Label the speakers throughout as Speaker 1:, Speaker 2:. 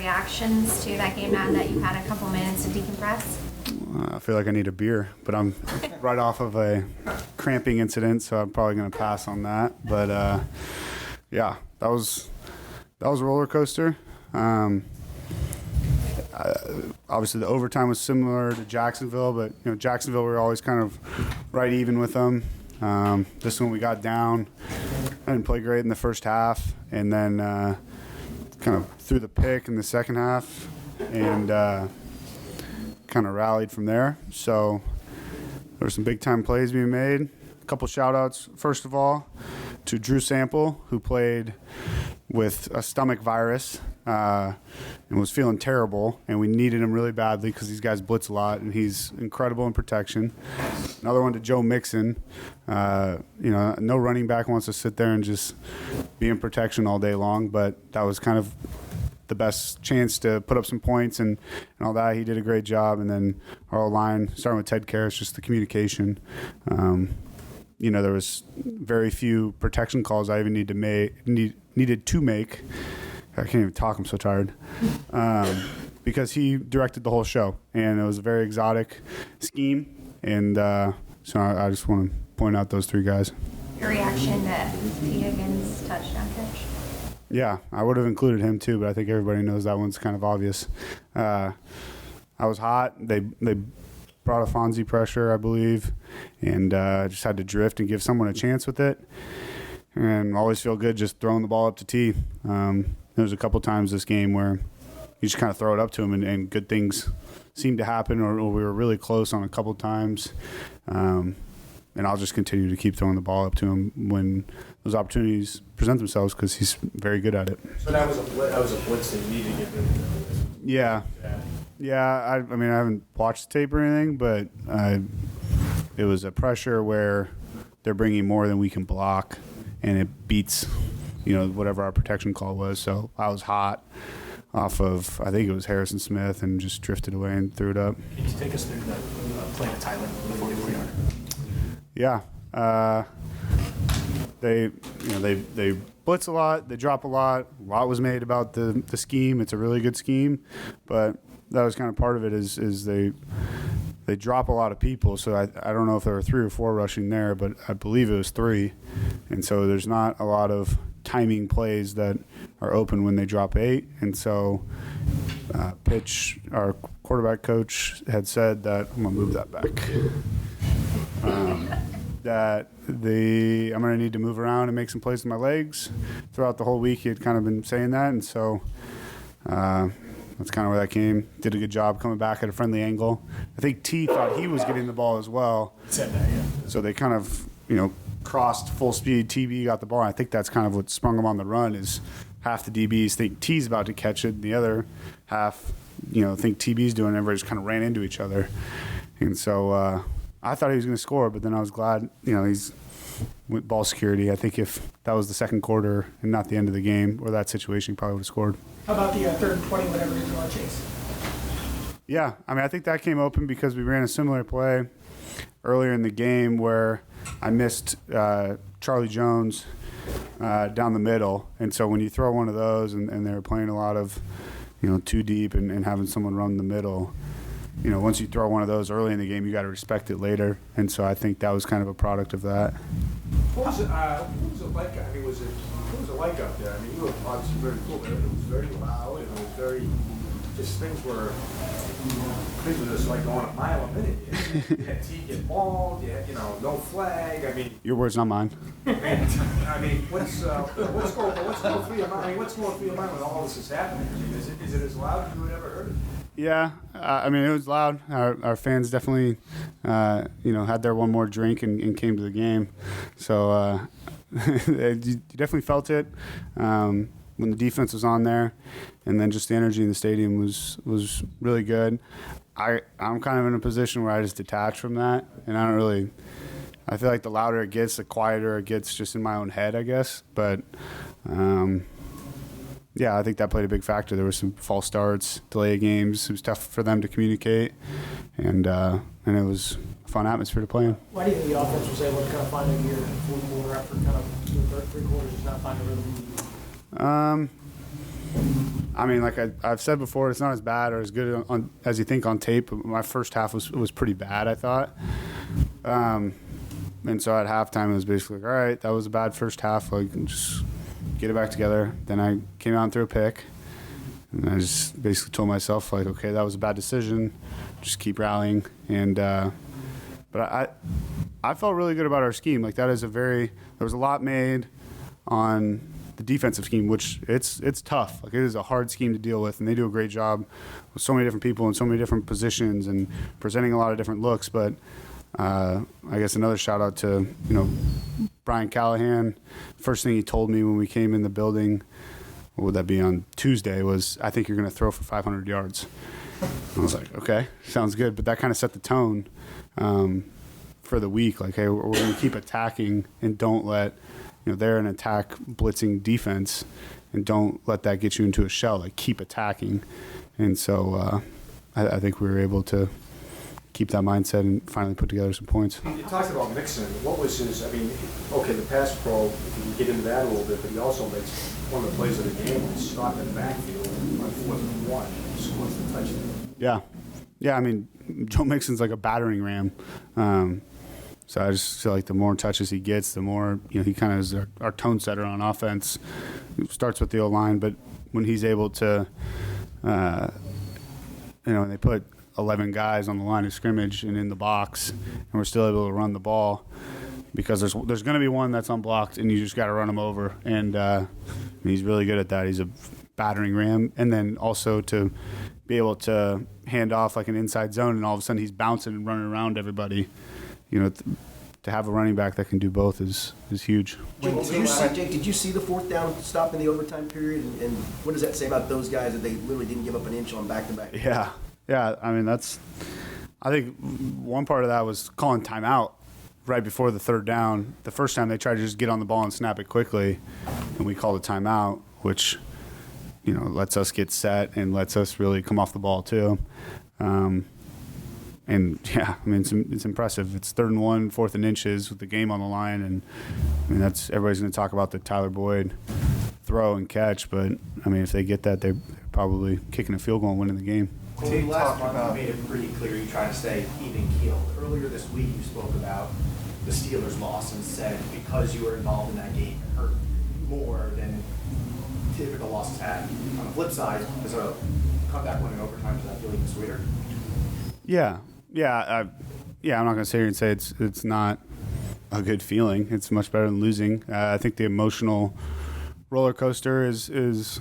Speaker 1: reactions to that game now that you've had a couple minutes to decompress?
Speaker 2: I feel like I need a beer, but I'm right off of a cramping incident, so I'm probably going to pass on that. But yeah, that was a roller coaster. Obviously, the overtime was similar to Jacksonville, but Jacksonville, we were always kind of right even with them. This one we got down. I didn't play great in the first half, and then kind of threw the pick in the second half, and kind of rallied from there. So there were some big-time plays being made. A couple shout-outs, first of all, to Drew Sample, who played with a stomach virus and was feeling terrible, and we needed him really badly because these guys blitz a lot, and he's incredible in protection. Another one to Joe Mixon. No running back wants to sit there and just be in protection all day long, but that was kind of the best chance to put up some points and all that. He did a great job. And then our line, starting with Ted Karras, just the communication. There was very few protection calls I even needed to make. I can't even talk. I'm so tired. Because he directed the whole show, and it was a very exotic scheme. And so I just want to point out those three guys.
Speaker 1: Your reaction to T. Higgins' touchdown catch?
Speaker 2: Yeah, I would have included him too, but I think everybody knows that one's kind of obvious. I was hot. They brought a Fonzie pressure, I believe, and just had to drift and give someone a chance with it. And always feel good just throwing the ball up to T. There was a couple times this game where you just kind of throw it up to him, and good things seemed to happen, or we were really close on a couple times. And I'll just continue to keep throwing the ball up to him when those opportunities present themselves because he's very good at it.
Speaker 3: So that was a blitz that you needed to get rid of.
Speaker 2: Yeah. I mean, I haven't watched the tape or anything, but it was a pressure where they're bringing more than we can block, and it beats, whatever our protection call was. So I was hot off of, I think it was Harrison Smith, and just drifted away and threw it up.
Speaker 3: Can you take us through the play to Tyler, the 44-yarder?
Speaker 2: Yeah. They blitz a lot. They drop a lot. A lot was made about the scheme. It's a really good scheme, but that was kind of part of it is they drop a lot of people. So I don't know if there were 3 or 4 rushing there, but I believe it was 3. And so there's not a lot of timing plays that are open when they drop 8. And so Pitch, our quarterback coach, had said that, I'm going to move that back, that I'm going to need to move around and make some plays with my legs. Throughout the whole week, he had kind of been saying that. And so that's kind of where that came. Did a good job coming back at a friendly angle. I think T thought he was getting the ball as well.
Speaker 3: Said that, yeah.
Speaker 2: So they kind of, crossed full speed. TB got the ball. I think that's kind of what sprung him on the run is half the DBs think T's about to catch it, and the other half, think TB's doing it. Everybody just kind of ran into each other. And so I thought he was going to score, but then I was glad, he's with ball security. I think if that was the second quarter and not the end of the game or that situation, he probably would have scored.
Speaker 4: How about the third and 20, whatever it is you want to chase?
Speaker 2: Yeah, I think that came open because we ran a similar play earlier in the game where I missed Charlie Jones down the middle. And so when you throw one of those and they're playing a lot of, too deep and having someone run the middle, once you throw one of those early in the game, you got to respect it later. And so I think that was kind of a product of that.
Speaker 3: What was it like? What was it like out there? You were obviously very cool, but it was very loud, and it was very, just things were just like going a mile a minute. You had T get mauled, you had, no flag.
Speaker 2: Your words, not mine.
Speaker 3: What's going through your mind? What's going through your mind when all this is happening? Is it as loud as you had ever heard it?
Speaker 2: Yeah, it was loud. Our fans definitely, had their one more drink and came to the game. So you definitely felt it when the defense was on there, and then just the energy in the stadium was really good. I'm kind of in a position where I just detach from that, and I feel like the louder it gets, the quieter it gets just in my own head, I guess. But yeah, I think that played a big factor. There were some false starts, delay games. It was tough for them to communicate, and it was a fun atmosphere to play in.
Speaker 4: Why do you think the offense was able to kind of find a gear in the fourth quarter after kind of the third 3 quarters just not finding a rhythm?
Speaker 2: I mean, like I've said before, it's not as bad or as good as you think on tape. But my first half was pretty bad, I thought. And so at halftime, it was basically like, all right, that was a bad first half. Like, just get it back together. Then I came out and threw a pick. And I just basically told myself, like, okay, that was a bad decision. Just keep rallying. And but I felt really good about our scheme. Like, that is there was a lot made on the defensive scheme, which it's tough. Like, it is a hard scheme to deal with, and they do a great job with so many different people in so many different positions and presenting a lot of different looks. But I guess another shout out to, Brian Callahan. First thing he told me when we came in the building, what would that be, on Tuesday, was, I think you're going to throw for 500 yards. I was like, okay, sounds good. But that kind of set the tone for the week. Like, hey, we're going to keep attacking and don't let, they're an attack blitzing defense, and don't let that get you into a shell. Like, keep attacking. And so I think we were able to keep that mindset and finally put together some points.
Speaker 3: You talked about Mixon. What was his, the pass pro, if you can get into that a little bit, but he also makes one of the plays of the game when he's stopped in the backfield on 4th and 1. He scores the touchdown.
Speaker 2: Yeah. Yeah, Joe Mixon's like a battering ram. So I just feel like the more touches he gets, the more, he kind of is our tone setter on offense. It starts with the O-line, but when he's able to, and they put 11 guys on the line of scrimmage and in the box, and we're still able to run the ball, because there's going to be one that's unblocked, and you just got to run him over. And he's really good at that. He's a battering ram. And then also to be able to hand off like an inside zone, and all of a sudden he's bouncing and running around everybody. To have a running back that can do both is huge.
Speaker 5: Jake, did you see the 4th down stop in the overtime period? And what does that say about those guys, that they literally didn't give up an inch on back-to-back?
Speaker 2: Yeah. I think one part of that was calling timeout right before the 3rd down. The first time they tried to just get on the ball and snap it quickly, and we called a timeout, which, lets us get set and lets us really come off the ball too. And yeah, it's impressive. It's 3rd and 1, 4th and inches with the game on the line, and that's, everybody's going to talk about the Tyler Boyd throw and catch, but if they get that, they're probably kicking a field goal and winning the game.
Speaker 6: Well, last month you made it pretty clear you try to stay even keeled. Earlier this week you spoke about the Steelers' loss and said because you were involved in that game, it hurt more than typical losses had. On the flip side, as a comeback win in overtime, does that feel even sweeter?
Speaker 2: Yeah. I'm not going to sit here and say it's not a good feeling. It's much better than losing. I think the emotional roller coaster is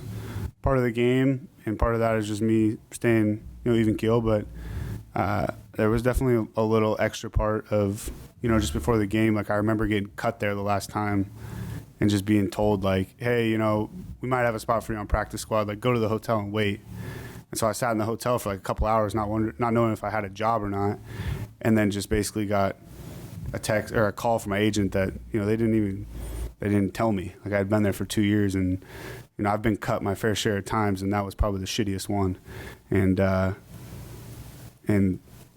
Speaker 2: part of the game, and part of that is just me staying, even keel. But there was definitely a little extra part of, just before the game. Like, I remember getting cut there the last time, and just being told, like, hey, we might have a spot for you on practice squad. Like, go to the hotel and wait. And so I sat in the hotel for like a couple hours, not knowing if I had a job or not, and then just basically got a text or a call from my agent that they didn't tell me. Like, I'd been there for 2 years, and I've been cut my fair share of times, and that was probably the shittiest one. And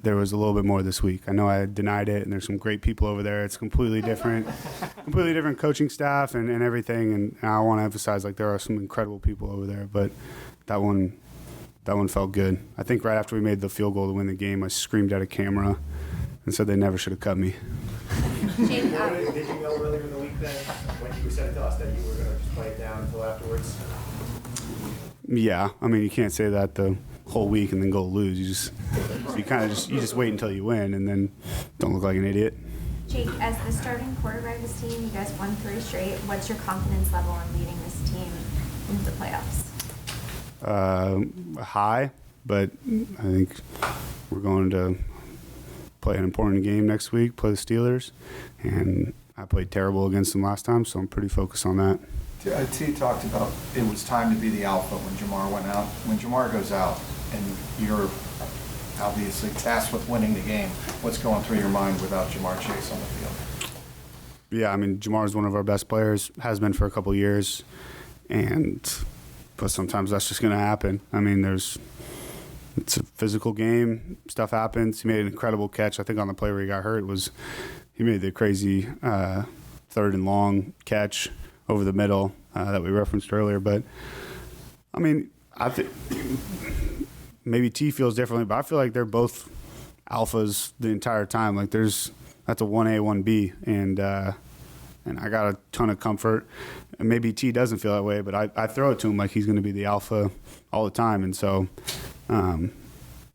Speaker 2: there was a little bit more this week. I know I denied it, and there's some great people over there. It's completely different coaching staff and everything. And I want to emphasize, like, there are some incredible people over there, but that one felt good. I think right after we made the field goal to win the game, I screamed at a camera and said they never should have cut me.
Speaker 1: Jake,
Speaker 6: Did you know earlier in the week then, when you said it to us, that you were going to just play it down until afterwards?
Speaker 2: Yeah, you can't say that the whole week and then go lose. You just wait until you win, and then don't look like an idiot.
Speaker 1: Jake, as the starting quarterback of this team, you guys won 3 straight. What's your confidence level in leading this team into the playoffs?
Speaker 2: High, but I think we're going to play an important game next week, play the Steelers, and I played terrible against them last time, so I'm pretty focused on that.
Speaker 7: T talked about it was time to be the alpha when Jamar went out. When Jamar goes out and you're obviously tasked with winning the game, what's going through your mind without Jamar Chase on the field?
Speaker 2: Yeah, Jamar's one of our best players, has been for a couple years, but sometimes that's just going to happen. It's a physical game. Stuff happens. He made an incredible catch. I think on the play where he got hurt he made the crazy 3rd and long catch over the middle that we referenced earlier. But, I think maybe T feels differently, but I feel like they're both alphas the entire time. Like that's a 1A, 1B, and I got a ton of comfort. And maybe T doesn't feel that way, but I throw it to him like he's going to be the alpha all the time. And so,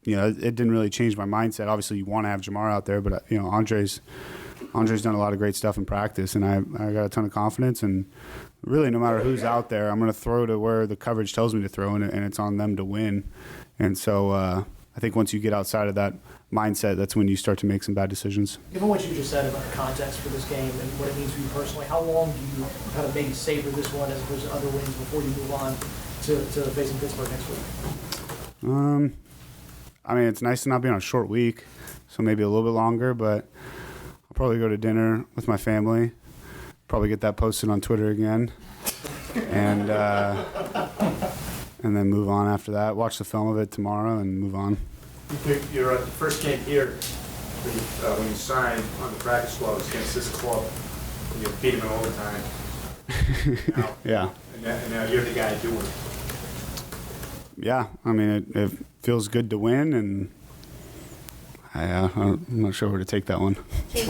Speaker 2: it didn't really change my mindset. Obviously, you want to have Jamar out there, but Andre's done a lot of great stuff in practice, and I got a ton of confidence. And really, no matter who's out there, I'm going to throw to where the coverage tells me to throw, and it's on them to win. And so I think once you get outside of that mindset, that's when you start to make some bad decisions.
Speaker 4: Given what you just said about the context for this game and what it means for you personally, how long do you kind of maybe savor this one as opposed to other wins before you move on to facing Pittsburgh next week?
Speaker 2: I mean, it's nice to not be on a short week, so maybe a little bit longer, but I'll probably go to dinner with my family, probably get that posted on Twitter again, and then move on after that. Watch the film of it tomorrow and move on.
Speaker 3: Your first game here, when you signed on the practice squad, was against this club, and you beat him in overtime.
Speaker 2: Yeah.
Speaker 3: And now you're the guy doing it.
Speaker 2: Yeah, I mean, it feels good to win, and I'm not sure where to take that one.
Speaker 3: You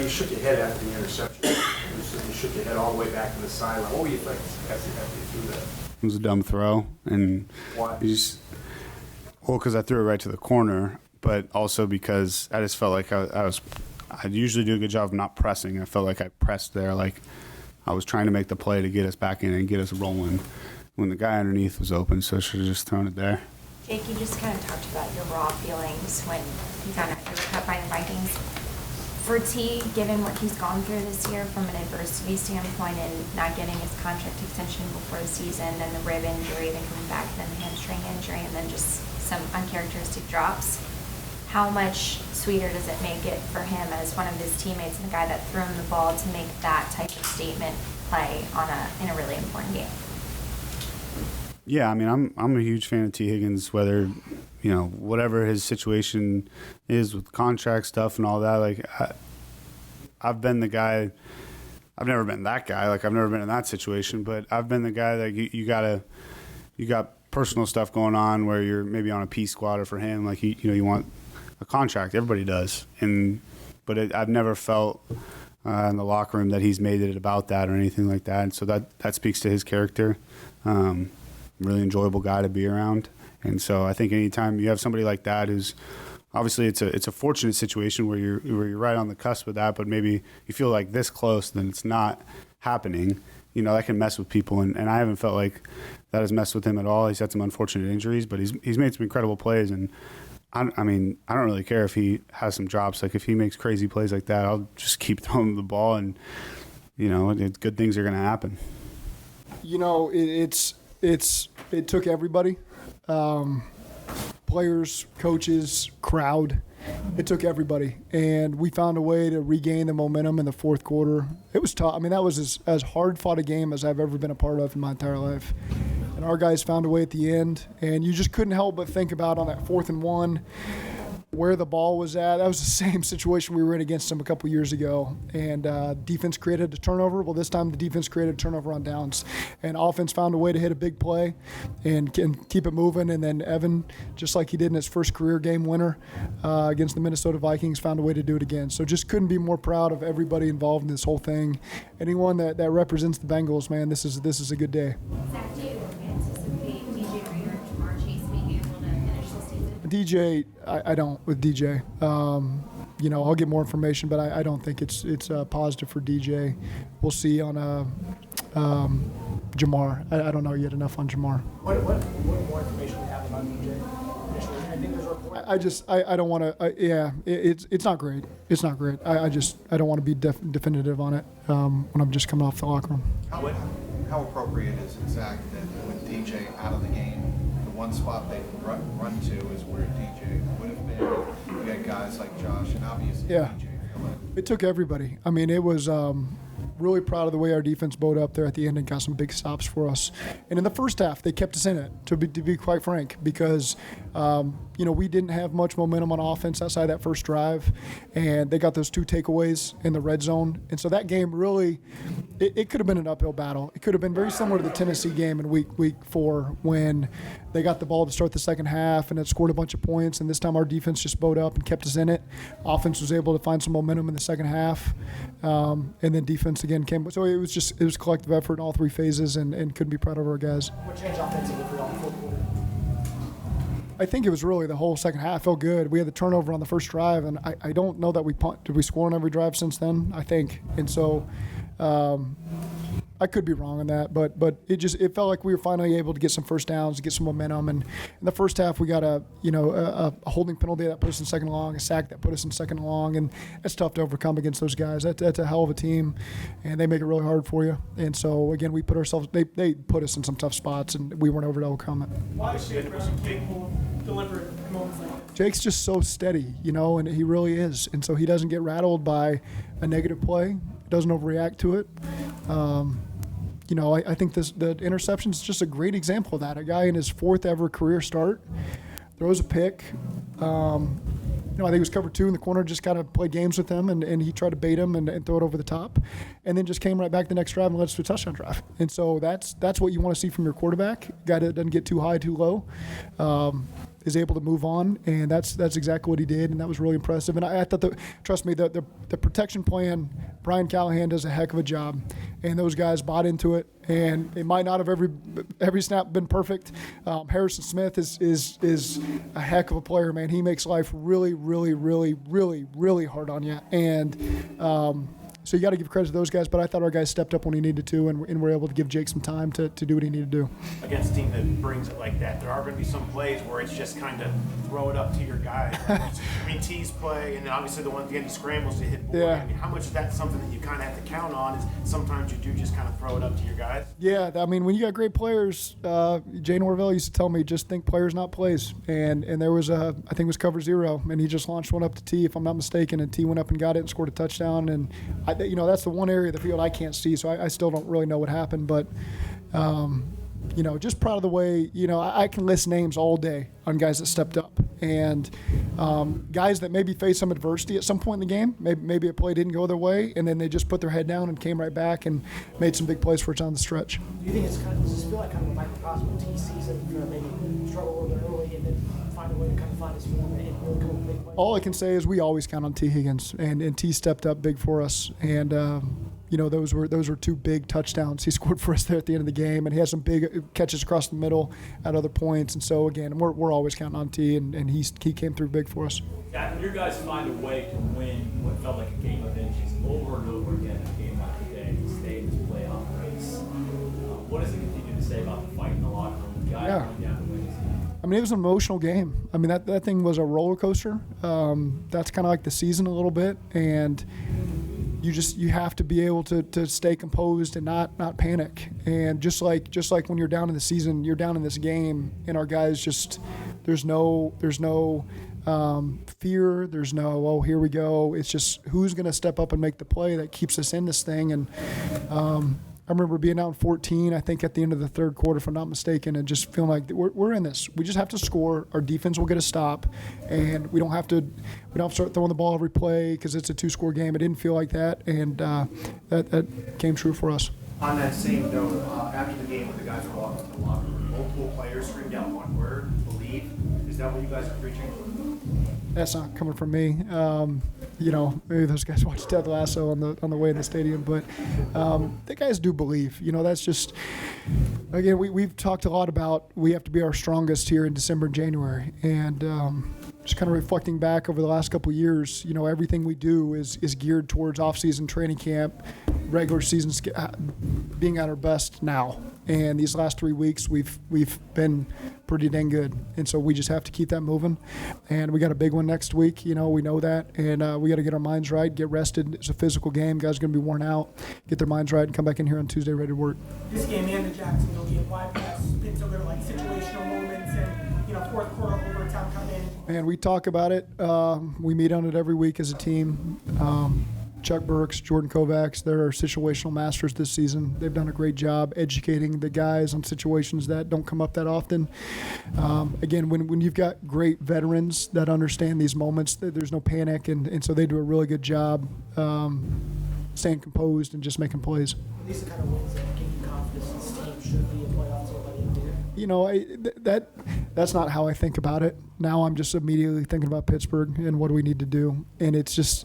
Speaker 3: shook your head after the interception. You shook your head all the way back to the sideline. What were you thinking after you threw that?
Speaker 2: It was a dumb throw, and
Speaker 3: Why?
Speaker 2: Because I threw it right to the corner, but also because I just felt like I usually do a good job of not pressing. I felt like I pressed there, like I was trying to make the play to get us back in and get us rolling when the guy underneath was open, so I should have just thrown it there.
Speaker 1: Jake, you just kind of talked about your raw feelings when you found out you were cut by the Vikings. For T, given what he's gone through this year from an adversity standpoint and not getting his contract extension before the season, then the rib injury, then coming back, then the hamstring injury, and then just some uncharacteristic drops, how much sweeter does it make it for him as one of his teammates and the guy that threw him the ball to make that type of statement play in a really important game?
Speaker 2: Yeah, I mean, I'm a huge fan of T. Higgins, whether, whatever his situation is with contract stuff and all that. Like, I've been the guy. I've never been that guy. Like, I've never been in that situation, but I've been the guy that you got personal stuff going on where you're maybe on a P squad, or for him, like, you want a contract. Everybody does. But I've never felt in the locker room that he's made it about that or anything like that. And so that speaks to his character. Really enjoyable guy to be around, and so I think anytime you have somebody like that, who's obviously it's a fortunate situation where you're right on the cusp of that, but maybe you feel like this close, then it's not happening. That can mess with people, and I haven't felt like that has messed with him at all. He's had some unfortunate injuries, but he's made some incredible plays, and I mean, I don't really care if he has some drops. Like, if he makes crazy plays like that, I'll just keep throwing him the ball, and good things are going to happen.
Speaker 8: It took everybody, players, coaches, crowd. It took everybody, and we found a way to regain the momentum in the fourth quarter. It was tough. I mean, that was as hard-fought a game as I've ever been a part of in my entire life. And our guys found a way at the end, and you just couldn't help but think about on that 4th and 1 where the ball was at. That was the same situation we were in against them a couple years ago. And defense created a turnover. Well, this time the defense created a turnover on downs. And offense found a way to hit a big play and keep it moving. And then Evan, just like he did in his first career game winner against the Minnesota Vikings, found a way to do it again. So just couldn't be more proud of everybody involved in this whole thing. Anyone that represents the Bengals, man, this is a good day.
Speaker 1: Zac, do you anticipate DJ Reader and Jamar Chase being able to finish the season?
Speaker 8: DJ, I don't with DJ. I'll get more information, but I don't think it's positive for DJ. We'll see on Jamar. I don't know yet enough on Jamar.
Speaker 4: What more information do you have about DJ? Initially, I think there's a report.
Speaker 8: I don't want to. It's not great. It's not great. I don't want to be definitive on it when I'm just coming off the locker room.
Speaker 7: How appropriate is it, Zach, that with DJ out of the game, the one spot they run to is where DJ would have been? You got guys like Josh and obviously
Speaker 8: Yeah.
Speaker 7: DJ fill in.
Speaker 8: It took everybody. I mean, it was Really proud of the way our defense bowed up there at the end and got some big stops for us. And in the first half, they kept us in it, to be quite frank, because we didn't have much momentum on offense outside that first drive, and they got those 2 takeaways in the red zone. And so that game really, it could have been an uphill battle. It could have been very similar to the Tennessee game in week 4 when they got the ball to start the second half and it scored a bunch of points, and this time our defense just bowed up and kept us in it. Offense was able to find some momentum in the second half, and then defense again came. So it was collective effort in all 3 phases, and couldn't be proud of our guys.
Speaker 4: What changed offensively for y'all in the fourth quarter?
Speaker 8: I think it was really the whole second half. Felt good. We had the turnover on the first drive, and I don't know that did we score on every drive since then, I think. And so I could be wrong on that, but it felt like we were finally able to get some first downs, to get some momentum. And in the first half, we got a holding penalty that put us in second and long, a sack that put us in second and long, and that's tough to overcome against those guys. That's a hell of a team, and they make it really hard for you. And so again, they put us in some tough spots, and we weren't able to overcome it.
Speaker 4: Why is Jake capable of delivering moments like that?
Speaker 8: Jake's just so steady, and he really is. And so he doesn't get rattled by a negative play, doesn't overreact to it. I think the interception is just a great example of that. A guy in his 4th ever career start throws a pick. I think it was cover 2 in the corner, just kind of played games with him, and he tried to bait him and throw it over the top, and then just came right back the next drive and led us to a touchdown drive. And so that's what you want to see from your quarterback, a guy that doesn't get too high, too low, is able to move on, and that's exactly what he did, and that was really impressive. And I thought trust me, the protection plan, Brian Callahan does a heck of a job, and those guys bought into it. And it might not have every snap been perfect. Harrison Smith is a heck of a player, man. He makes life really, really, really, really, really hard on you. And so you got to give credit to those guys. But I thought our guys stepped up when he needed to, and were able to give Jake some time to do what he needed to do.
Speaker 9: Against a team that brings it like that, there are going to be some plays where it's just kind of throw it up to your guy. T's play, and then obviously the one at the end he scrambles to hit boy.
Speaker 8: Yeah.
Speaker 9: How much is that something that you kind of have to count on? Is sometimes you do just kind of throw it up to your guys?
Speaker 8: Yeah, when you got great players, Jay Norvell used to tell me, just think players, not plays. And there was I think it was cover 0, and he just launched one up to T, if I'm not mistaken, and T went up and got it and scored a touchdown. And that's the one area of the field I can't see, so I still don't really know what happened. But just proud of the way, I can list names all day on guys that stepped up, and guys that maybe faced some adversity at some point in the game. Maybe a play didn't go their way, and then they just put their head down and came right back and made some big plays for us on the stretch.
Speaker 4: Do you think does this feel like kind of a microcosm of T season, maybe struggle a little bit early and then find a way to kind of find his form and really come up with big plays?
Speaker 8: All I can say is we always count on T. Higgins, and T stepped up big for us, and those were 2 big touchdowns he scored for us there at the end of the game, and he had some big catches across the middle at other points. And so again, we're always counting on T, and he came through big for us.
Speaker 10: Yeah, when your guys find a way to win what felt like a game of inches over and over again, a game like today, to stay in this playoff race, what does it continue to say about the fight in the locker room? Guys going down to win this game?
Speaker 8: It was an emotional game. That thing was a roller coaster. That's kind of like the season a little bit, and you have to be able to stay composed and not panic. And just like when you're down in the season, you're down in this game, and our guys there's no fear. There's no, oh, here we go. It's just who's going to step up and make the play that keeps us in this thing. And I remember being out in 14, I think at the end of the third quarter, if I'm not mistaken, and just feeling like we're in this. We just have to score. Our defense will get a stop, and we don't have to start throwing the ball every play because it's a 2-score game. It didn't feel like that, and that came true for us.
Speaker 6: On that same note, after the game, when the guys were walking to the locker room, multiple players screamed out one word: "Believe." Is that what you guys are preaching?
Speaker 8: That's not coming from me. Maybe those guys watched Ted Lasso on the way in the stadium, but the guys do believe. That's just, again, we've talked a lot about we have to be our strongest here in December and January, and just kind of reflecting back over the last couple of years, everything we do is geared towards off-season training camp, regular season being at our best now. And these last 3 weeks, we've been pretty dang good, and so we just have to keep that moving. And we got a big one next week. We know that, and we got to get our minds right, get rested. It's a physical game. Guys are going to be worn out. Get their minds right and come back in here on Tuesday ready to work.
Speaker 4: This game and the Jacksonville game, why has been so good, like situational moments and fourth quarter overtime coming in?
Speaker 8: Man, we talk about it. We meet on it every week as a team. Chuck Burks, Jordan Kovacs, they're situational masters this season. They've done a great job educating the guys on situations that don't come up that often. Again, when you've got great veterans that understand these moments, there's no panic, and so they do a really good job staying composed and just making plays.
Speaker 4: These are the kind of wins that give you confidence this team should be a playoff team by the end of the year.
Speaker 8: You know, that's not how I think about it. Now I'm just immediately thinking about Pittsburgh and what do we need to do. And it's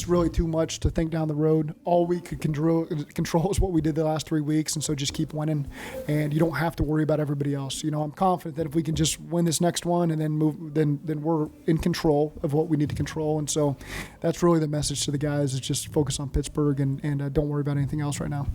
Speaker 8: really too much to think down the road. All we could control is what we did the last 3 weeks, and so just keep winning. And you don't have to worry about everybody else. You know, I'm confident that if we can just win this next one and then move, then we're in control of what we need to control. And so that's really the message to the guys, is just focus on Pittsburgh and don't worry about anything else right now.